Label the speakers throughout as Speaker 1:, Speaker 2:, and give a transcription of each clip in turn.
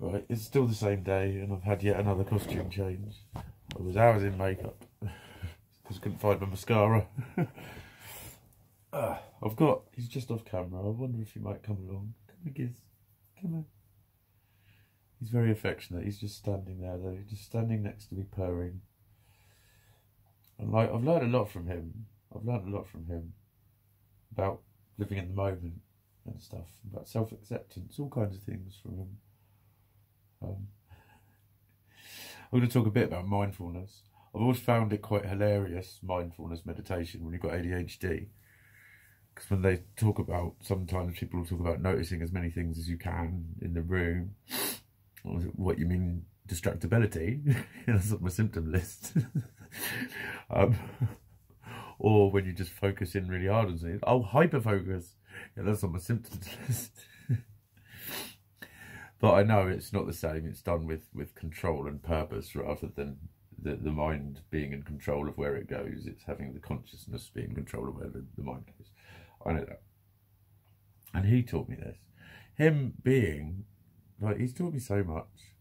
Speaker 1: Right, it's still the same day and I've had yet another costume change. I was hours in makeup because I couldn't find my mascara. He's just off camera. I wonder if he might come along. Come on, Giz. Come on. He's very affectionate. He's just standing there though, just standing next to me purring. And like, I've learned a lot from him. About living in the moment and stuff, about self-acceptance, all kinds of things from him. I'm going to talk a bit about mindfulness. I've always found it quite hilarious, mindfulness meditation, when you've got ADHD. Because when they talk about, sometimes people will talk about noticing as many things as you can in the room. What you mean, distractibility? That's on my symptom list. Or when you just focus in really hard on something. Oh, hyper-focus. Yeah, that's on my symptoms list. But I know it's not the same. It's done with control and purpose rather than the mind being in control of where it goes. It's having the consciousness being in control of where the mind goes. I know that. And he taught me this. Him being, like, he's taught me so much.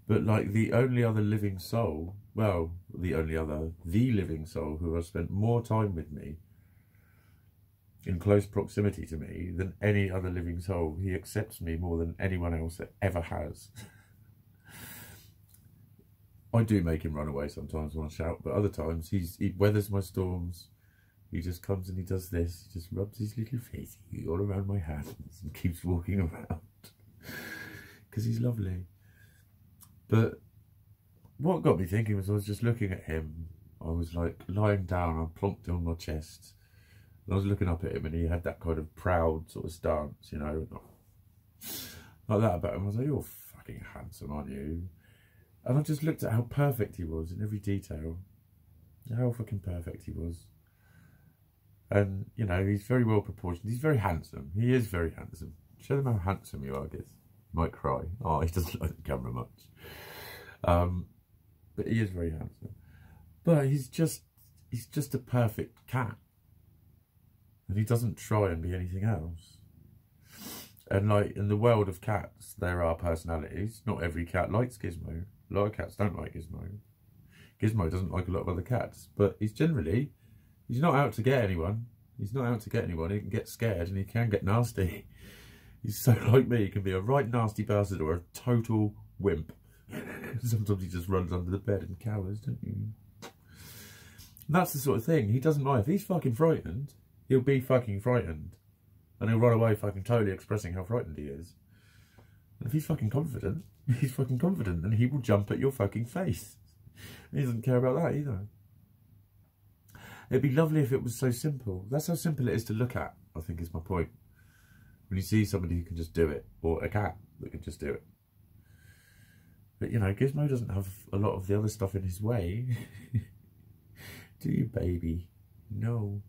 Speaker 1: But like the only other living soul, well, the living soul who has spent more time with me in close proximity to me than any other living soul. He accepts me more than anyone else that ever has. I do make him run away sometimes when I shout, but other times he weathers my storms. He just comes and he does this. He just rubs his little face all around my hands and keeps walking around. Because he's lovely. But what got me thinking was I was just looking at him. I was like lying down, I plonked on my chest. And I was looking up at him and he had that kind of proud sort of stance, you know. Like that about him. I was like, you're fucking handsome, aren't you? And I just looked at how perfect he was in every detail. How fucking perfect he was. And, you know, he's very well proportioned. He's very handsome. He is very handsome. Show them how handsome you are, Giz. Might cry. Oh, he doesn't like the camera much. But he is very handsome. But he's just a perfect cat. And he doesn't try and be anything else. And like in the world of cats, there are personalities. Not every cat likes Gizmo. A lot of cats don't like Gizmo. Gizmo doesn't like a lot of other cats. But he's not out to get anyone. He's not out to get anyone. He can get scared and he can get nasty. He's so like me. He can be a right nasty bastard or a total wimp. Sometimes he just runs under the bed and cowers, don't you? And that's the sort of thing. He doesn't mind. If he's fucking frightened, he'll be fucking frightened. And he'll run away fucking totally expressing how frightened he is. And if he's fucking confident, he's fucking confident. And he will jump at your fucking face. He doesn't care about that either. It'd be lovely if it was so simple. That's how simple it is to look at, I think is my point. When you see somebody who can just do it, or a cat that can just do it. But, you know, Gizmo doesn't have a lot of the other stuff in his way. Do you, baby? No.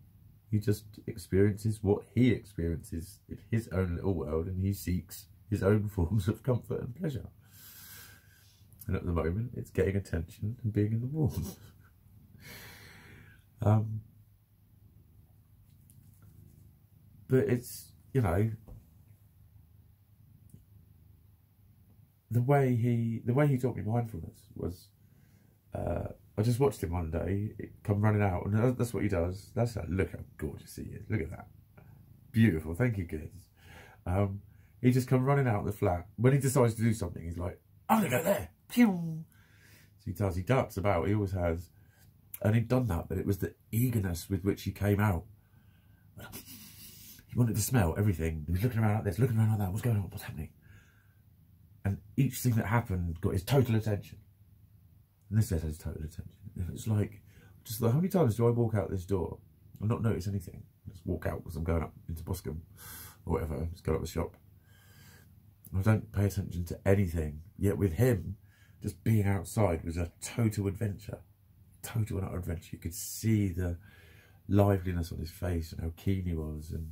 Speaker 1: He just experiences what he experiences in his own little world, and he seeks his own forms of comfort and pleasure. And at the moment, it's getting attention and being in the warmth. But it's, you know, the way he taught me mindfulness was, I just watched him one day come running out, and that's what he does. Look how gorgeous he is. Look at that, beautiful. Thank you, kids. He just come running out of the flat. When he decides to do something, he's like, I'm gonna go there. Pew! So he darts about. He always has, and he'd done that, but it was the eagerness with which he came out. He wanted to smell everything. He was looking around like this, looking around like that. What's going on? What's happening? And each thing that happened got his total attention. And this had his total attention. And it's like, just like, how many times do I walk out this door and not notice anything? Just walk out because I'm going up into Boscombe or whatever, just go up the shop. I don't pay attention to anything. Yet with him, just being outside was a total adventure. Total and utter adventure. You could see the liveliness on his face and how keen he was. And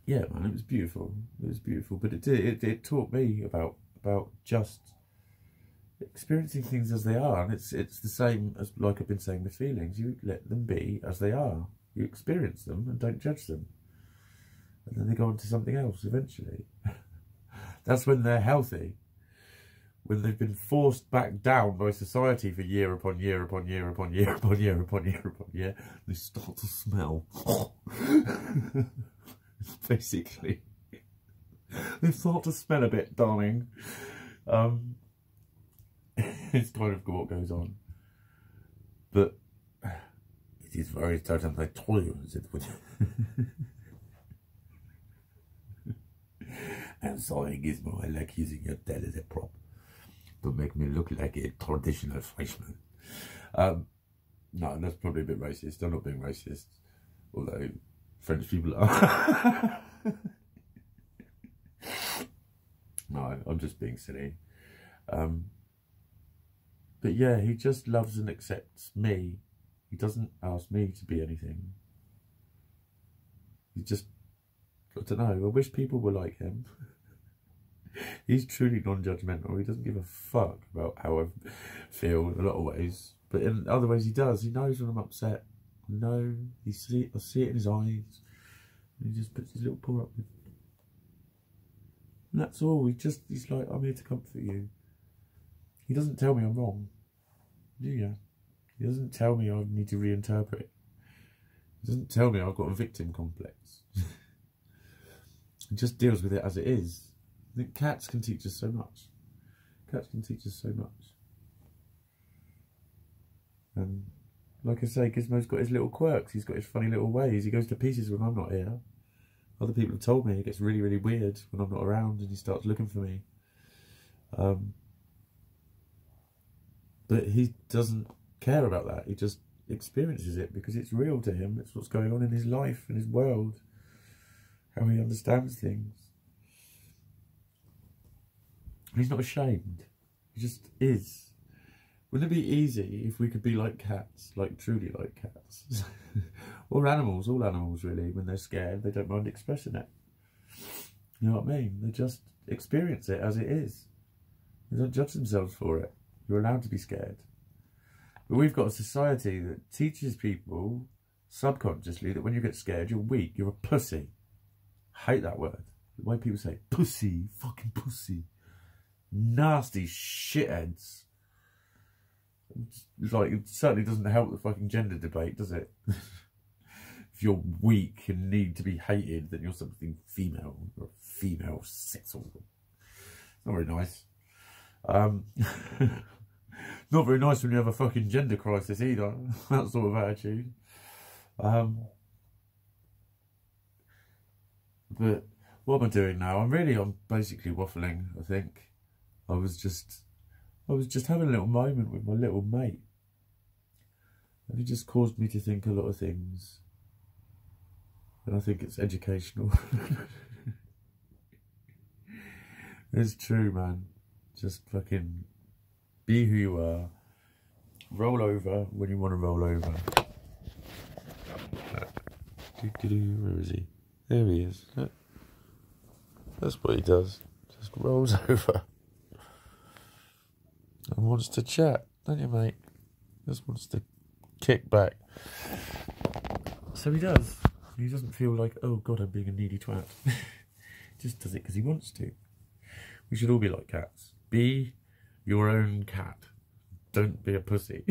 Speaker 1: yeah, man, it was beautiful. It was beautiful. But it taught me about just experiencing things as they are. And it's the same as, like I've been saying, with feelings. You let them be as they are. You experience them and don't judge them. And then they go on to something else eventually. That's when they're healthy. When they've been forced back down by society for year upon year upon year upon year upon year upon year upon year, they start to smell. Basically. They start to smell a bit, darling. It's kind of what goes on. But it is very certain I told you it would. I'm sorry, Gizmo, I like using your dad as a prop to make me look like a traditional Frenchman. No, that's probably a bit racist. I'm not being racist, although French people are. No, I'm just being silly. But yeah, he just loves and accepts me. He doesn't ask me to be anything. He just, I don't know, I wish people were like him. He's truly non-judgmental. He doesn't give a fuck about how I feel in a lot of ways. But in other ways he does. He knows when I'm upset. I see it in his eyes. And he just puts his little paw up. And that's all. He's like, I'm here to comfort you. He doesn't tell me I'm wrong, do you? He doesn't tell me I need to reinterpret. He doesn't tell me I've got a victim complex. He just deals with it as it is. I think cats can teach us so much. Cats can teach us so much. And like I say, Gizmo's got his little quirks. He's got his funny little ways. He goes to pieces when I'm not here. Other people have told me it gets really, really weird when I'm not around and he starts looking for me. But he doesn't care about that. He just experiences it because it's real to him. It's what's going on in his life, in his world, how he understands things. He's not ashamed. He just is. Wouldn't it be easy if we could be like cats, like truly like cats? Or animals, all animals really, when they're scared, they don't mind expressing it. You know what I mean? They just experience it as it is. They don't judge themselves for it. You're allowed to be scared. But we've got a society that teaches people subconsciously that when you get scared, you're weak, you're a pussy. I hate that word. The way people say pussy, fucking pussy. Nasty shitheads. It's like, it certainly doesn't help the fucking gender debate, does it? If you're weak and need to be hated, then you're something female. You're a female sexual. Not very nice. Not very nice when you have a fucking gender crisis either. That sort of attitude. But what am I doing now? I'm basically waffling, I think. I was just having a little moment with my little mate. And it just caused me to think a lot of things. And I think it's educational. It's true, man. Just fucking be who you are. Roll over when you want to roll over. Where is he? There he is. That's what he does. Just rolls over. And wants to chat, don't you, mate? Just wants to kick back. So he does. He doesn't feel like, oh God, I'm being a needy twat. He just does it because he wants to. We should all be like cats. Be your own cat. Don't be a pussy.